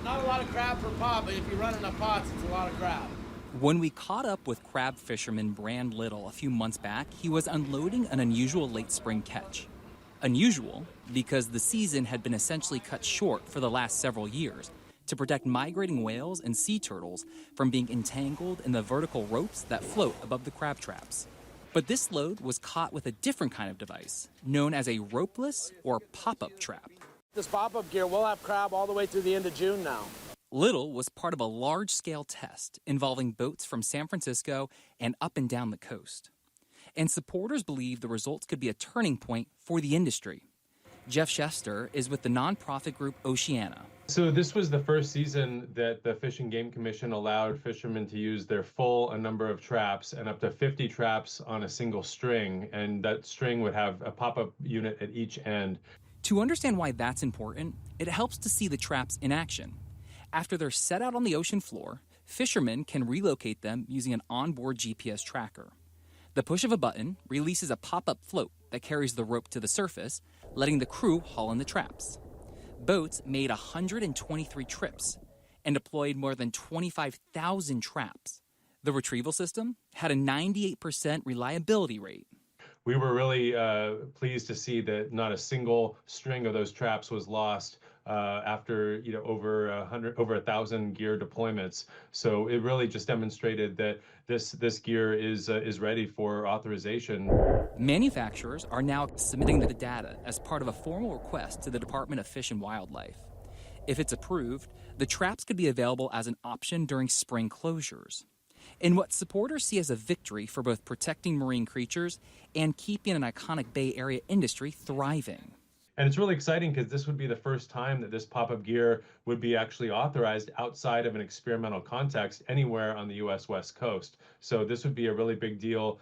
Not a lot of crab per pot, but if you run enough pots, it's a lot of crab. When we caught up with crab fisherman Brand Little a few months back, he was unloading an unusual late spring catch. Unusual because the season had been essentially cut short for the last several years to protect migrating whales and sea turtles from being entangled in the vertical ropes that float above the crab traps. But this load was caught with a different kind of device, known as a ropeless or pop-up trap. This pop-up gear, we'll have crab all the way through the end of June now. Little was part of a large-scale test involving boats from San Francisco and up and down the coast. And supporters believe the results could be a turning point for the industry. Jeff Schester is with the nonprofit group Oceana. So this was the first season that the Fish and Game Commission allowed fishermen to use their full number of traps and up to 50 traps on a single string, and that string would have a pop-up unit at each end. To understand why that's important, it helps to see the traps in action. After they're set out on the ocean floor, fishermen can relocate them using an onboard GPS tracker. The push of a button releases a pop-up float that carries the rope to the surface, letting the crew haul in the traps. Boats made 123 trips and deployed more than 25,000 traps. The retrieval system had a 98% reliability rate. We were really pleased to see that not a single string of those traps was lost after over 1,000 gear deployments. So it really just demonstrated that this gear is ready for authorization. Manufacturers are now submitting the data as part of a formal request to the Department of Fish and Wildlife. If it's approved, the traps could be available as an option during spring closures. In what supporters see as a victory for both protecting marine creatures and keeping an iconic Bay Area industry thriving. And it's really exciting because this would be the first time that this pop-up gear would be actually authorized outside of an experimental context anywhere on the U.S. West Coast. So this would be a really big deal